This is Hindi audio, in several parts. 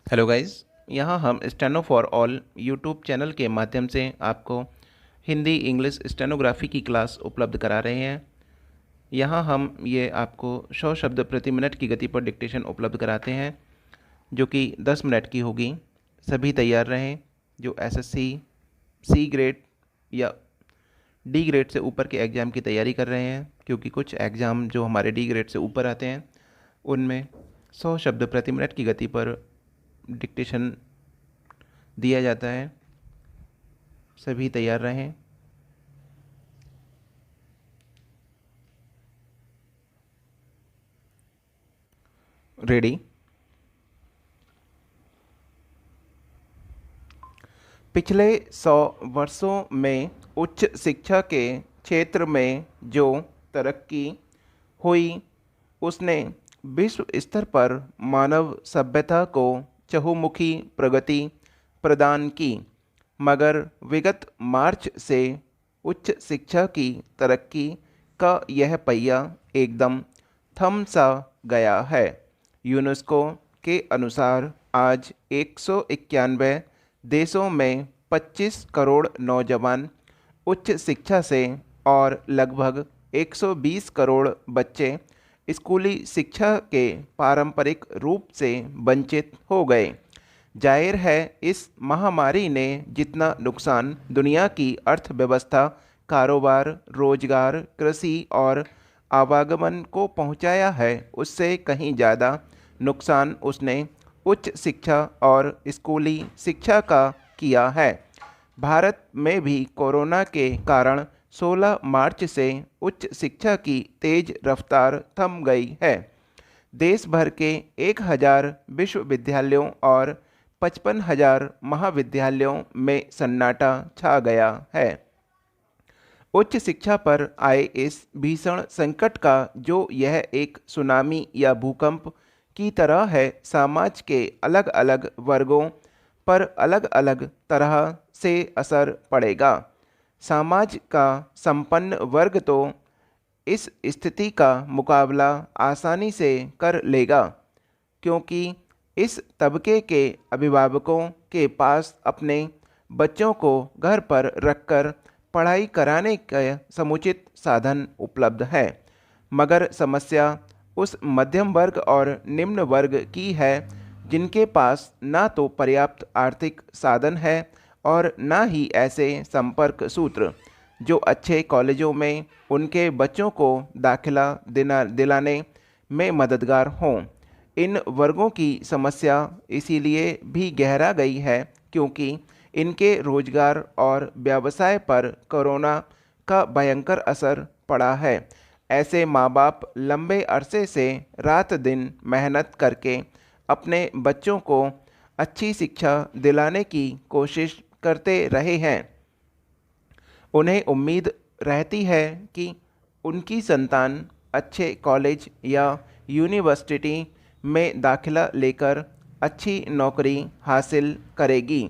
Hello guys. यहाँ हम steno for all YouTube channel के माध्यम से आपको हिंदी इंग्लिश स्टेनोग्राफी की क्लास उपलब्ध करा रहे हैं। यहाँ हम ये आपको 100 शब्द प्रति मिनट की गति पर डिक्टेशन उपलब्ध कराते हैं, जो कि 10 मिनट की होगी। सभी तैयार रहें जो एसएससी, सी ग्रेड या डी ग्रेड से ऊपर के एग्ज़ाम की तैयारी कर रहे हैं, क्योंकि कुछ एग्ज़ाम जो हमारे डी ग्रेड से ऊपर आते हैं उनमें 100 शब्द प्रति मिनट की गति पर डिक्टेशन दिया जाता है। सभी तैयार रहें। रेडी। पिछले 100 वर्षों में उच्च शिक्षा के क्षेत्र में जो तरक्की हुई उसने विश्व स्तर पर मानव सभ्यता को चहुमुखी प्रगति प्रदान की, मगर विगत मार्च से उच्च शिक्षा की तरक्की का यह पहिया एकदम थम सा गया है। यूनेस्को के अनुसार आज 191 देशों में 25 करोड़ नौजवान उच्च शिक्षा से और लगभग 120 करोड़ बच्चे स्कूली शिक्षा के पारंपरिक रूप से वंचित हो गए। जाहिर है, इस महामारी ने जितना नुकसान दुनिया की अर्थव्यवस्था, कारोबार, रोजगार, कृषि और आवागमन को पहुंचाया है, उससे कहीं ज़्यादा नुकसान उसने उच्च शिक्षा और स्कूली शिक्षा का किया है। भारत में भी कोरोना के कारण 16 मार्च से उच्च शिक्षा की तेज रफ्तार थम गई है। देश भर के 1000 विश्वविद्यालयों और 55,000 महाविद्यालयों में सन्नाटा छा गया है। उच्च शिक्षा पर आए इस भीषण संकट का जो यह एक सुनामी या भूकंप की तरह है, समाज के अलग अलग वर्गों पर अलग अलग तरह से असर पड़ेगा। समाज का संपन्न वर्ग तो इस स्थिति का मुकाबला आसानी से कर लेगा, क्योंकि इस तबके के अभिभावकों के पास अपने बच्चों को घर पर रखकर पढ़ाई कराने के समुचित साधन उपलब्ध है। मगर समस्या उस मध्यम वर्ग और निम्न वर्ग की है जिनके पास ना तो पर्याप्त आर्थिक साधन है और ना ही ऐसे संपर्क सूत्र जो अच्छे कॉलेजों में उनके बच्चों को दाखिला दिलाने में मददगार हों। इन वर्गों की समस्या इसीलिए भी गहरा गई है क्योंकि इनके रोजगार और व्यवसाय पर कोरोना का भयंकर असर पड़ा है। ऐसे माँ बाप लंबे अरसे से रात दिन मेहनत करके अपने बच्चों को अच्छी शिक्षा दिलाने की कोशिश करते रहे हैं। उन्हें उम्मीद रहती है कि उनकी संतान अच्छे कॉलेज या यूनिवर्सिटी में दाखिला लेकर अच्छी नौकरी हासिल करेगी,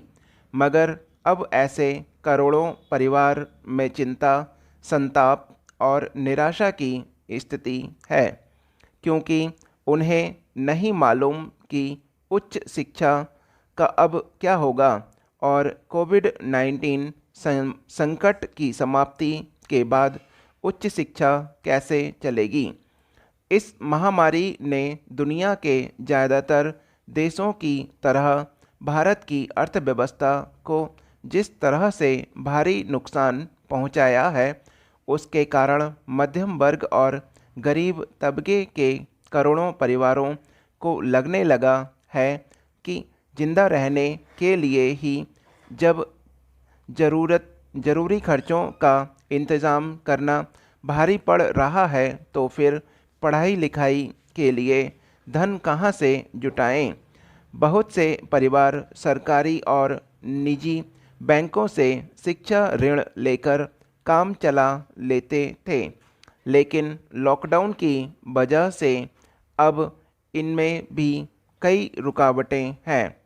मगर अब ऐसे करोड़ों परिवार में चिंता, संताप और निराशा की स्थिति है, क्योंकि उन्हें नहीं मालूम कि उच्च शिक्षा का अब क्या होगा और कोविड-19 संकट की समाप्ति के बाद उच्च शिक्षा कैसे चलेगी। इस महामारी ने दुनिया के ज़्यादातर देशों की तरह भारत की अर्थव्यवस्था को जिस तरह से भारी नुकसान पहुंचाया है, उसके कारण मध्यम वर्ग और गरीब तबके के करोड़ों परिवारों को लगने लगा है कि जिंदा रहने के लिए ही जब ज़रूरी खर्चों का इंतज़ाम करना भारी पड़ रहा है, तो फिर पढ़ाई लिखाई के लिए धन कहाँ से जुटाएं। बहुत से परिवार सरकारी और निजी बैंकों से शिक्षा ऋण लेकर काम चला लेते थे, लेकिन लॉकडाउन की वजह से अब इनमें भी कई रुकावटें हैं।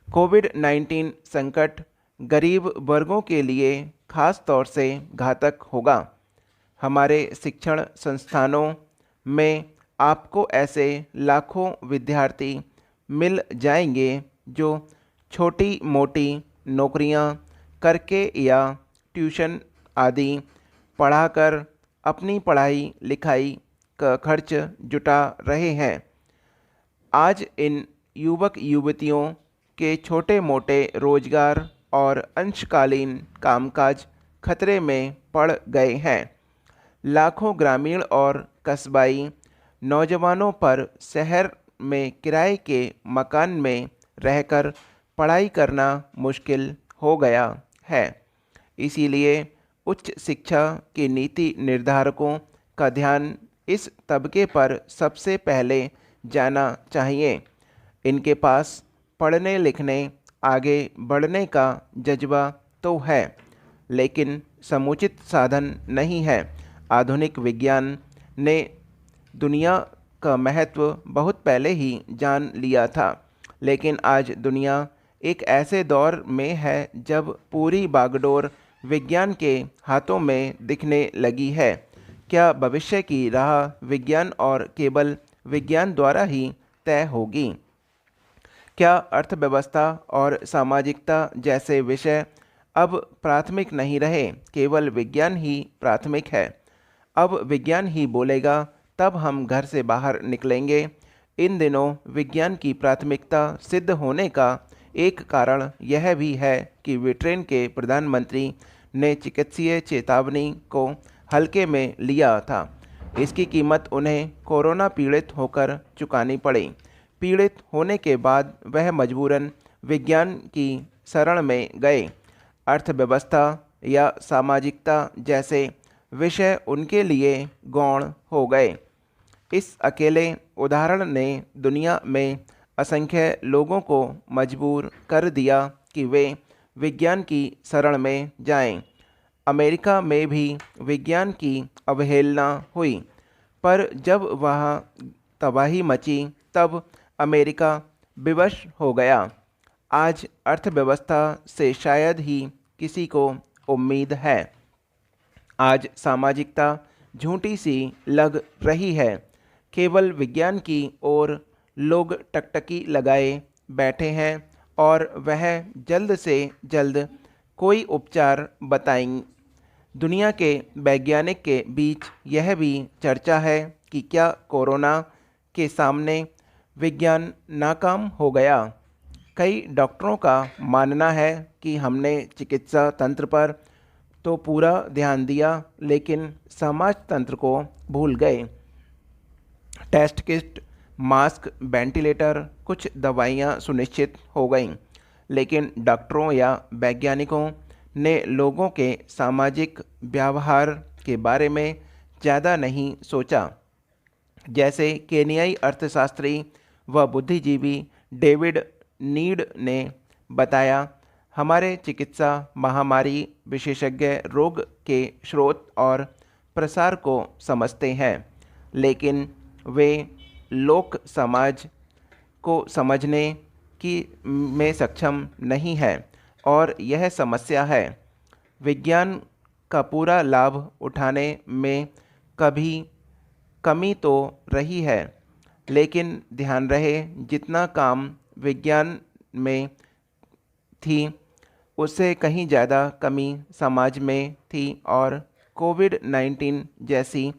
कोविड-19 संकट गरीब वर्गों के लिए खास तौर से घातक होगा। हमारे शिक्षण संस्थानों में आपको ऐसे लाखों विद्यार्थी मिल जाएंगे जो छोटी मोटी नौकरियां करके या ट्यूशन आदि पढ़ाकर अपनी पढ़ाई लिखाई का खर्च जुटा रहे हैं। आज इन युवक युवतियों के छोटे मोटे रोजगार और अंशकालीन कामकाज खतरे में पड़ गए हैं। लाखों ग्रामीण और कस्बाई नौजवानों पर शहर में किराए के मकान में रहकर पढ़ाई करना मुश्किल हो गया है। इसीलिए उच्च शिक्षा की नीति निर्धारकों का ध्यान इस तबके पर सबसे पहले जाना चाहिए। इनके पास पढ़ने लिखने आगे बढ़ने का जज्बा तो है, लेकिन समुचित साधन नहीं है। आधुनिक विज्ञान ने दुनिया का महत्व बहुत पहले ही जान लिया था, लेकिन आज दुनिया एक ऐसे दौर में है जब पूरी बागडोर विज्ञान के हाथों में दिखने लगी है। क्या भविष्य की राह विज्ञान और केवल विज्ञान द्वारा ही तय होगी? क्या अर्थव्यवस्था और सामाजिकता जैसे विषय अब प्राथमिक नहीं रहे, केवल विज्ञान ही प्राथमिक है? अब विज्ञान ही बोलेगा तब हम घर से बाहर निकलेंगे। इन दिनों विज्ञान की प्राथमिकता सिद्ध होने का एक कारण यह भी है कि ब्रिटेन के प्रधानमंत्री ने चिकित्सीय चेतावनी को हल्के में लिया था। इसकी कीमत उन्हें कोरोना पीड़ित होकर चुकानी पड़ी। पीड़ित होने के बाद वह मजबूरन विज्ञान की शरण में गए। अर्थव्यवस्था या सामाजिकता जैसे विषय उनके लिए गौण हो गए। इस अकेले उदाहरण ने दुनिया में असंख्य लोगों को मजबूर कर दिया कि वे विज्ञान की शरण में जाएं। अमेरिका में भी विज्ञान की अवहेलना हुई, पर जब वहाँ तबाही मची तब अमेरिका विवश हो गया। आज अर्थव्यवस्था से शायद ही किसी को उम्मीद है। आज सामाजिकता झूठी सी लग रही है। केवल विज्ञान की ओर लोग टकटकी लगाए बैठे हैं और वह जल्द से जल्द कोई उपचार बताएं। दुनिया के वैज्ञानिक के बीच यह भी चर्चा है कि क्या कोरोना के सामने विज्ञान नाकाम हो गया। कई डॉक्टरों का मानना है कि हमने चिकित्सा तंत्र पर तो पूरा ध्यान दिया, लेकिन समाज तंत्र को भूल गए। टेस्ट किट, मास्क, वेंटिलेटर, कुछ दवाइयाँ सुनिश्चित हो गईं, लेकिन डॉक्टरों या वैज्ञानिकों ने लोगों के सामाजिक व्यवहार के बारे में ज़्यादा नहीं सोचा। जैसे केनियाई अर्थशास्त्री व बुद्धिजीवी डेविड नीड ने बताया, हमारे चिकित्सा महामारी विशेषज्ञ रोग के स्रोत और प्रसार को समझते हैं, लेकिन वे लोक समाज को समझने की में सक्षम नहीं है, और यह समस्या है। विज्ञान का पूरा लाभ उठाने में कभी कमी तो रही है, लेकिन ध्यान रहे जितना काम विज्ञान में थी उससे कहीं ज़्यादा कमी समाज में थी, और कोविड-19 जैसी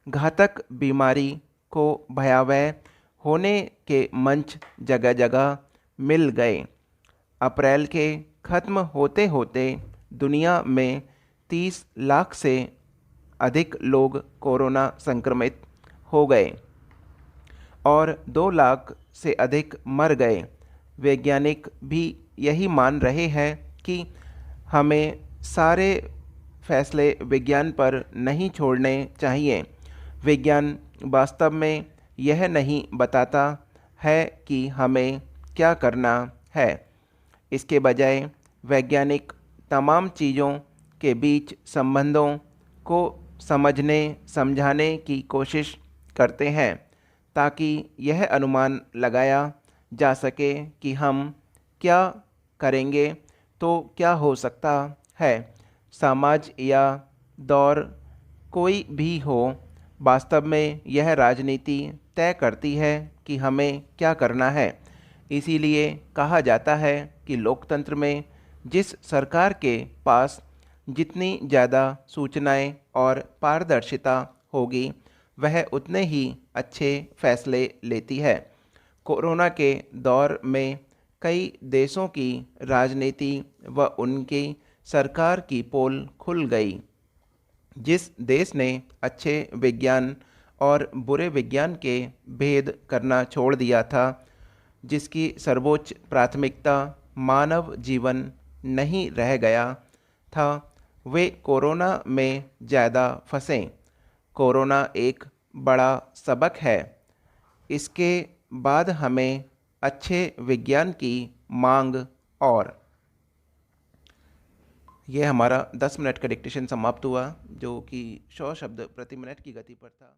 घातक बीमारी को भयावह होने के मंच जगह जगह मिल गए। अप्रैल के ख़त्म होते होते दुनिया में 30 लाख से अधिक लोग कोरोना संक्रमित हो गए और 2 लाख से अधिक मर गए। वैज्ञानिक भी यही मान रहे हैं कि हमें सारे फैसले विज्ञान पर नहीं छोड़ने चाहिए। विज्ञान वास्तव में यह नहीं बताता है कि हमें क्या करना है। इसके बजाय वैज्ञानिक तमाम चीज़ों के बीच संबंधों को समझने समझाने की कोशिश करते हैं, ताकि यह अनुमान लगाया जा सके कि हम क्या करेंगे तो क्या हो सकता है। समाज या दौर कोई भी हो, वास्तव में यह राजनीति तय करती है कि हमें क्या करना है। इसीलिए कहा जाता है कि लोकतंत्र में जिस सरकार के पास जितनी ज़्यादा सूचनाएं और पारदर्शिता होगी, वह उतने ही अच्छे फैसले लेती है। कोरोना के दौर में कई देशों की राजनीति व उनकी सरकार की पोल खुल गई। जिस देश ने अच्छे विज्ञान और बुरे विज्ञान के भेद करना छोड़ दिया था, जिसकी सर्वोच्च प्राथमिकता मानव जीवन नहीं रह गया था, वे कोरोना में ज़्यादा फंसे। कोरोना एक बड़ा सबक है। इसके बाद हमें अच्छे विज्ञान की मांग और ये हमारा 10 मिनट का डिक्टेशन समाप्त हुआ, जो कि 100 शब्द प्रति मिनट की गति पर था।